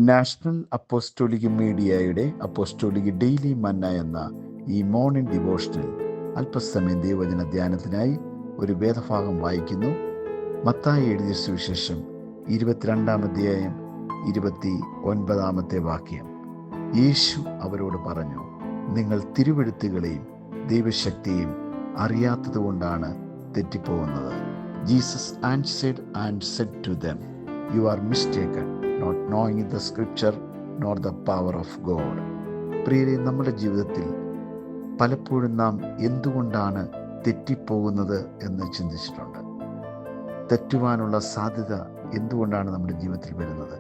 National apostolic മീഡിയയുടെ apostolic daily മന്ന എന്ന ഈ മോർണിംഗ് ഡിവോഷനിൽ അല്പസമയം ദൈവവചന ധ്യാനത്തിനായി ഒരു വേദഭാഗം വായിക്കുന്നു. മത്തായി എഴുതിയ സുവിശേഷം 22 അധ്യായം 29 വാക്യം. യേശു അവരോട് പറഞ്ഞു, നിങ്ങൾ തിരുവെഴുത്തുകളെയും ദൈവശക്തിയും അറിയാത്തതുകൊണ്ടാണ് തെറ്റിപ്പോകുന്നത്. Jesus answered and said to them, you are mistaken, not knowing the scripture nor the power of God. പ്രിയരെ, നമ്മുടെ ജീവിതത്തിൽ പലപ്പോഴും നാം എന്തുകൊണ്ടാണ് തെറ്റിപ്പോകുന്നത് എന്ന് ചിന്തിച്ചിട്ടുണ്ട്. തെറ്റുവാനുള്ള സാധ്യത എന്തുകൊണ്ടാണ് നമ്മുടെ ജീവിതത്തിൽ വരുന്നത്?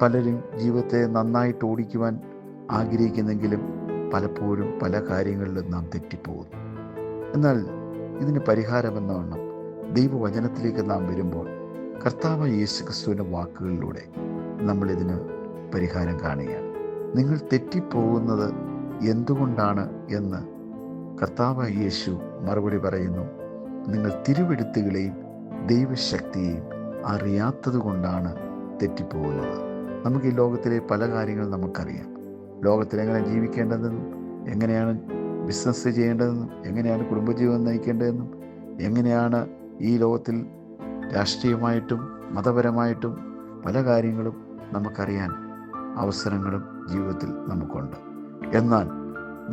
പലരും ജീവിതത്തെ നന്നായിട്ട് ഓടിക്കുവാൻ ആഗ്രഹിക്കുന്നെങ്കിലും പലപ്പോഴും പല കാര്യങ്ങളിലും നാം തെറ്റിപ്പോകുന്നു. എന്നാൽ ഇതിന് പരിഹാരമെന്നവണ്ണം ദൈവവചനത്തിലേക്ക് നാം വരുമ്പോൾ കർത്താവ് യേശുക്രിസ്തുവിൻ്റെ വാക്കുകളിലൂടെ നമ്മളിതിന് പരിഹാരം കാണുകയാണ്. നിങ്ങൾ തെറ്റിപ്പോകുന്നത് എന്തുകൊണ്ടാണ് എന്ന് കർത്താവ് യേശു മറുപടി പറയുന്നു. നിങ്ങൾ തിരുവെഴുത്തുകളെയും ദൈവശക്തിയെയും അറിയാത്തത് കൊണ്ടാണ് തെറ്റിപ്പോകുന്നത്. നമുക്ക് ഈ ലോകത്തിലെ പല കാര്യങ്ങൾ നമുക്കറിയാം. ലോകത്തിൽ എങ്ങനെ ജീവിക്കേണ്ടതെന്നും, എങ്ങനെയാണ് ബിസിനസ് ചെയ്യേണ്ടതെന്നും, എങ്ങനെയാണ് കുടുംബജീവിതം നയിക്കേണ്ടതെന്നും, എങ്ങനെയാണ് ഈ ലോകത്തിൽ രാഷ്ട്രീയമായിട്ടും മതപരമായിട്ടും പല കാര്യങ്ങളും നമുക്കറിയാൻ അവസരങ്ങളും ജീവിതത്തിൽ നമുക്കുണ്ട്. എന്നാൽ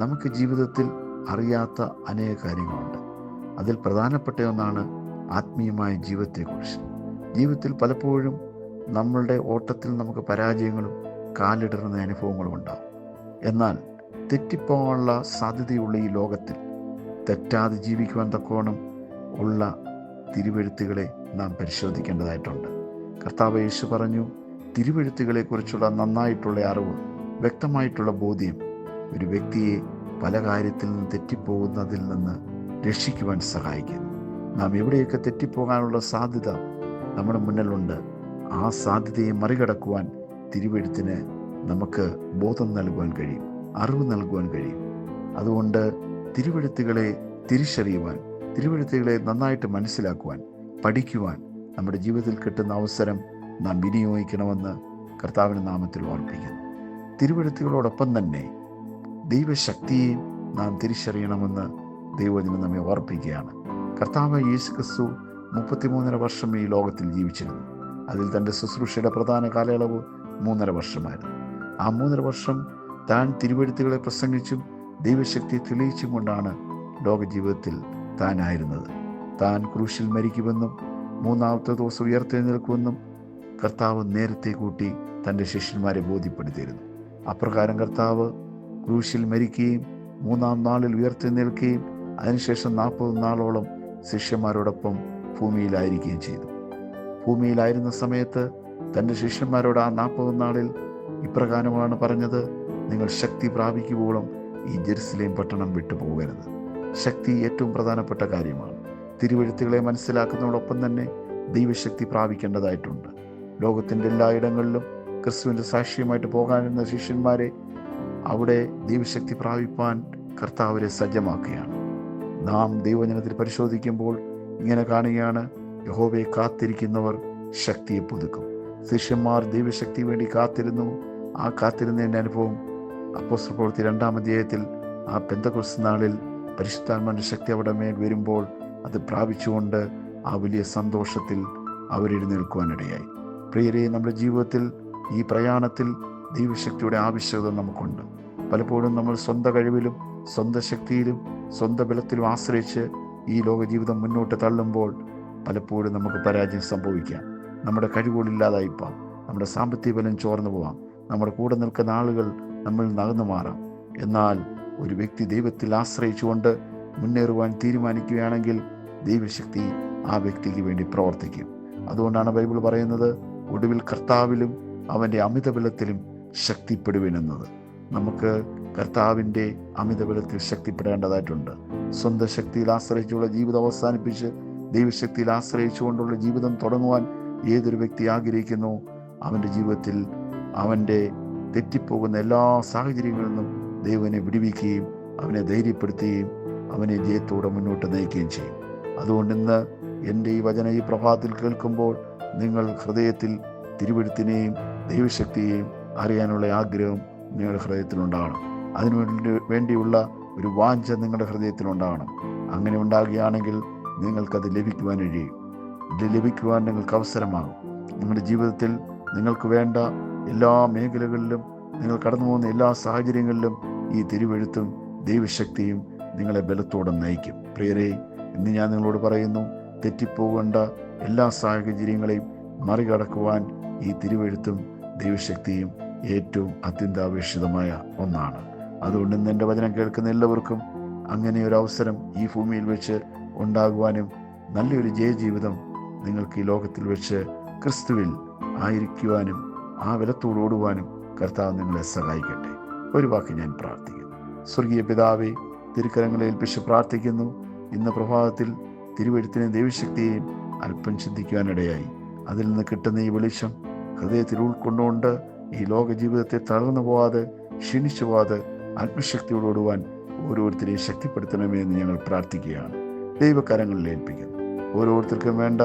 നമുക്ക് ജീവിതത്തിൽ അറിയാത്ത അനേക കാര്യങ്ങളുണ്ട്. അതിൽ പ്രധാനപ്പെട്ട ഒന്നാണ് ആത്മീയമായ ജീവിതത്തെക്കുറിച്ച്. ജീവിതത്തിൽ പലപ്പോഴും നമ്മളുടെ ഓട്ടത്തിൽ നമുക്ക് പരാജയങ്ങളും കാലിടറുന്ന അനുഭവങ്ങളും ഉണ്ടാകും. എന്നാൽ തെറ്റിപ്പോകാനുള്ള സാധ്യതയുള്ള ഈ ലോകത്തിൽ തെറ്റാതെ ജീവിക്കുവാൻ തക്കവണ്ണം ഉള്ള തിരുവെഴുത്തുകളെ നാം പരിശോധിക്കേണ്ടതായിട്ടുണ്ട്. കർത്താവ് യേശു പറഞ്ഞു, തിരുവെഴുത്തുകളെക്കുറിച്ചുള്ള നന്നായിട്ടുള്ള അറിവ്, വ്യക്തമായിട്ടുള്ള ബോധ്യം ഒരു വ്യക്തിയെ പല കാര്യത്തിൽ നിന്ന് തെറ്റിപ്പോകുന്നതിൽ നിന്ന് രക്ഷിക്കുവാൻ സഹായിക്കുന്നു. നാം എവിടെയൊക്കെ തെറ്റിപ്പോകാനുള്ള സാധ്യത നമ്മുടെ മുന്നിലുണ്ട്, ആ സാധ്യതയെ മറികടക്കുവാൻ തിരുവെഴുത്തിന് നമുക്ക് ബോധം നൽകുവാൻ കഴിയും, അറിവ് നൽകുവാൻ കഴിയും. അതുകൊണ്ട് തിരുവെഴുത്തുകളെ തിരിച്ചറിയുവാൻ, തിരുവെഴുത്തുകളെ നന്നായിട്ട് മനസ്സിലാക്കുവാൻ, പഠിക്കുവാൻ നമ്മുടെ ജീവിതത്തിൽ കിട്ടുന്ന അവസരം നാം വിനിയോഗിക്കണമെന്ന് കർത്താവിൻ്റെ നാമത്തിൽ ഓർപ്പിക്കുന്നു. തിരുവെഴുത്തുകളോടൊപ്പം തന്നെ ദൈവശക്തിയെയും നാം തിരിച്ചറിയണമെന്ന് ദൈവവചനം നമ്മെ ഓർപ്പിക്കുകയാണ്. കർത്താവ് യേശുക്രിസ്തു 33 വർഷം ഈ ലോകത്തിൽ ജീവിച്ചിരുന്നു. അതിൽ തൻ്റെ ശുശ്രൂഷയുടെ പ്രധാന കാലയളവ് 3.5 വർഷമായിരുന്നു. ആ 3.5 വർഷം താൻ തിരുവെഴുത്തുകളെ പ്രസംഗിച്ചും ദൈവശക്തിയെ തെളിയിച്ചും കൊണ്ടാണ് ലോകജീവിതത്തിൽ താനായിരുന്നത്. താൻ ക്രൂശിൽ മരിക്കുമെന്നും 3-ാമത്തെ ദിവസം ഉയർത്തെഴുന്നേൽക്കുമെന്നും കർത്താവ് നേരത്തെ കൂട്ടി തൻ്റെ ശിഷ്യന്മാരെ ബോധ്യപ്പെടുത്തിയിരുന്നു. അപ്രകാരം കർത്താവ് ക്രൂശിൽ മരിക്കുകയും 3-ാം നാളിൽ ഉയർത്തെഴുന്നേൽക്കുകയും അതിനുശേഷം 40 നാളോളം ശിഷ്യന്മാരോടൊപ്പം ഭൂമിയിലായിരിക്കുകയും ചെയ്തു. ഭൂമിയിലായിരുന്ന സമയത്ത് തൻ്റെ ശിഷ്യന്മാരോട് ആ 40 നാളിൽ ഇപ്രകാരമാണ് പറഞ്ഞത്, നിങ്ങൾ ശക്തി പ്രാപിക്കുവോളം ഈ ജെറുസലേം പട്ടണം വിട്ടുപോകരുത്. ശക്തി ഏറ്റവും പ്രധാനപ്പെട്ട കാര്യമാണ്. തിരുവെഴുത്തുകളെ മനസ്സിലാക്കുന്നതോടൊപ്പം തന്നെ ദൈവശക്തി പ്രാപിക്കേണ്ടതായിട്ടുണ്ട്. ലോകത്തിൻ്റെ എല്ലായിടങ്ങളിലും ക്രിസ്തുവിൻ്റെ സാക്ഷ്യമായിട്ട് പോകാനിരുന്ന ശിഷ്യന്മാരെ അവിടെ ദൈവശക്തി പ്രാപിപ്പാൻ കർത്താവരെ സജ്ജമാക്കുകയാണ്. നാം ദൈവവചനത്തിൽ പരിശോധിക്കുമ്പോൾ ഇങ്ങനെ കാണുകയാണ്, യഹോവയെ കാത്തിരിക്കുന്നവർ ശക്തിയെ പുതുക്കും. ശിഷ്യന്മാർ ദൈവശക്തി വേണ്ടി കാത്തിരുന്നു. ആ കാത്തിരുന്നതിൻ്റെ അനുഭവം അപ്പോസ്തല പ്രവൃത്തി 2-ാം അധ്യായത്തിൽ ആ പെന്തക്കോസ്ത് നാളിൽ പരിശുദ്ധാത്മാവിൻ്റെ ശക്തി അവിടെ മേൽ വരുമ്പോൾ അത് പ്രാപിച്ചുകൊണ്ട് ആ വലിയ സന്തോഷത്തിൽ അവരെഴുന്നേൽക്കുവാനിടയായി. പ്രിയരെ, നമ്മുടെ ജീവിതത്തിൽ ഈ പ്രയാണത്തിൽ ദൈവശക്തിയുടെ ആവശ്യകത നമുക്കുണ്ട്. പലപ്പോഴും നമ്മൾ സ്വന്തം കഴിവിലും സ്വന്തം ശക്തിയിലും സ്വന്തം ബലത്തിലും ആശ്രയിച്ച് ഈ ലോക ജീവിതം മുന്നോട്ട് തള്ളുമ്പോൾ പലപ്പോഴും നമുക്ക് പരാജയം സംഭവിക്കാം. നമ്മുടെ കഴിവുകളില്ലാതായിപ്പോവാം, നമ്മുടെ സാമ്പത്തിക ബലം ചോർന്നു പോവാം, നമ്മുടെ കൂടെ നിൽക്കുന്ന ആളുകൾ നമ്മൾ നകന്നു മാറാം. എന്നാൽ ഒരു വ്യക്തി ദൈവത്തിൽ ആശ്രയിച്ചുകൊണ്ട് മുന്നേറുവാൻ തീരുമാനിക്കുകയാണെങ്കിൽ ദൈവശക്തി ആ വ്യക്തിക്ക് വേണ്ടി പ്രവർത്തിക്കും. അതുകൊണ്ടാണ് ബൈബിൾ പറയുന്നത്, ഒടുവിൽ കർത്താവിലും അവൻ്റെ അമിതബലത്തിലും ശക്തിപ്പെടുവിനെന്നത്. നമുക്ക് കർത്താവിൻ്റെ അമിതബലത്തിൽ ശക്തിപ്പെടേണ്ടതായിട്ടുണ്ട്. സ്വന്തം ശക്തിയിൽ ആശ്രയിച്ചുള്ള ജീവിതം അവസാനിപ്പിച്ച് ദൈവശക്തിയിൽ ആശ്രയിച്ചുകൊണ്ടുള്ള ജീവിതം തുടങ്ങുവാൻ ഏതൊരു വ്യക്തി ആഗ്രഹിക്കുന്നു, അവൻ്റെ ജീവിതത്തിൽ അവൻ്റെ തെറ്റിപ്പോകുന്ന എല്ലാ സാഹചര്യങ്ങളിൽ നിന്നും ദൈവനെ വിടുവിക്കുകയും അവനെ ധൈര്യപ്പെടുത്തുകയും അവനെ ജയത്തോടെ മുന്നോട്ട് നയിക്കുകയും ചെയ്യും. അതുകൊണ്ട് ഇന്ന് എൻ്റെ ഈ വചനം ഈ പ്രഭാതത്തിൽ കേൾക്കുമ്പോൾ നിങ്ങൾ ഹൃദയത്തിൽ തിരുവെഴുത്തിനെയും ദൈവശക്തിയെയും അറിയാനുള്ള ആഗ്രഹം നിങ്ങളുടെ ഹൃദയത്തിലുണ്ടാകണം. വേണ്ടിയുള്ള ഒരു വാഞ്ച നിങ്ങളുടെ ഹൃദയത്തിലുണ്ടാകണം. അങ്ങനെ ഉണ്ടാകുകയാണെങ്കിൽ നിങ്ങൾക്കത് ലഭിക്കുവാൻ കഴിയും. ഇത് ലഭിക്കുവാൻ നിങ്ങൾക്ക് അവസരമാകും. നിങ്ങളുടെ ജീവിതത്തിൽ നിങ്ങൾക്ക് വേണ്ട എല്ലാ മേഖലകളിലും, നിങ്ങൾ കടന്നു പോകുന്ന എല്ലാ സാഹചര്യങ്ങളിലും ഈ തിരുവെഴുത്തും ദൈവശക്തിയും നിങ്ങളെ ബലത്തോടെ നയിക്കും. പ്രിയരെ, ഇന്ന് ഞാൻ നിങ്ങളോട് പറയുന്നു, തെറ്റിപ്പോകേണ്ട എല്ലാ സാഹചര്യങ്ങളെയും മറികടക്കുവാൻ ഈ തിരുവെഴുത്തും ദൈവശക്തിയും ഏറ്റവും അത്യന്താപേക്ഷിതമായ ഒന്നാണ്. അതുകൊണ്ട് ഇന്ന് എൻ്റെ വചനം കേൾക്കുന്ന എല്ലാവർക്കും അങ്ങനെ ഒരു അവസരം ഈ ഭൂമിയിൽ വെച്ച് ഉണ്ടാകുവാനും നല്ലൊരു ജയജീവിതം നിങ്ങൾക്ക് ഈ ലോകത്തിൽ വെച്ച് ക്രിസ്തുവിൽ ആയിരിക്കുവാനും ആ ബലത്തോട് ഓടുവാനും കർത്താവ് നിങ്ങളെ സഹായിക്കട്ടെ. ഒരു വാക്ക് ഞാൻ പ്രാർത്ഥിക്കുന്നു. സ്വർഗീയ പിതാവേ, തിരുക്കരങ്ങളെ ഏൽപ്പിച്ച് പ്രാർത്ഥിക്കുന്നു. ഇന്ന് പ്രഭാതത്തിൽ തിരുവെഴുത്തിനെയും ദൈവശക്തിയെയും അല്പം ചിന്തിക്കുവാനിടയായി. അതിൽ നിന്ന് കിട്ടുന്ന ഈ വെളിച്ചം ഹൃദയത്തിൽ ഉൾക്കൊണ്ടുകൊണ്ട് ഈ ലോക ജീവിതത്തെ തളർന്നു പോവാതെ, ക്ഷീണിച്ചു പോവാതെ ആത്മശക്തിയോടുവാൻ ഓരോരുത്തരെയും ശക്തിപ്പെടുത്തണമേ എന്ന് ഞങ്ങൾ പ്രാർത്ഥിക്കുകയാണ്. ദൈവകരങ്ങളിൽ ഏൽപ്പിക്കുന്നു. ഓരോരുത്തർക്കും വേണ്ട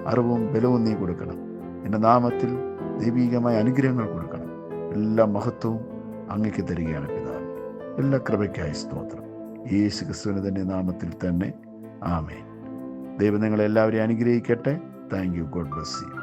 അറിവും ബലവും നീ കൊടുക്കണം. എൻ്റെ നാമത്തിൽ ദൈവീകമായ അനുഗ്രഹങ്ങൾ കൊടുക്കണം. എല്ലാ മഹത്വവും അങ്ങയ്ക്ക് തരികയാണ് പിതാവ്. എല്ലാ കൃപയ്ക്കായി സ്തോത്രം. യേശു ക്രിസ്തുവിന്റെ തന്നെ നാമത്തിൽ തന്നെ ആമേൻ. ദൈവം നിങ്ങളെല്ലാവരെയും അനുഗ്രഹിക്കട്ടെ. Thank you. God bless you.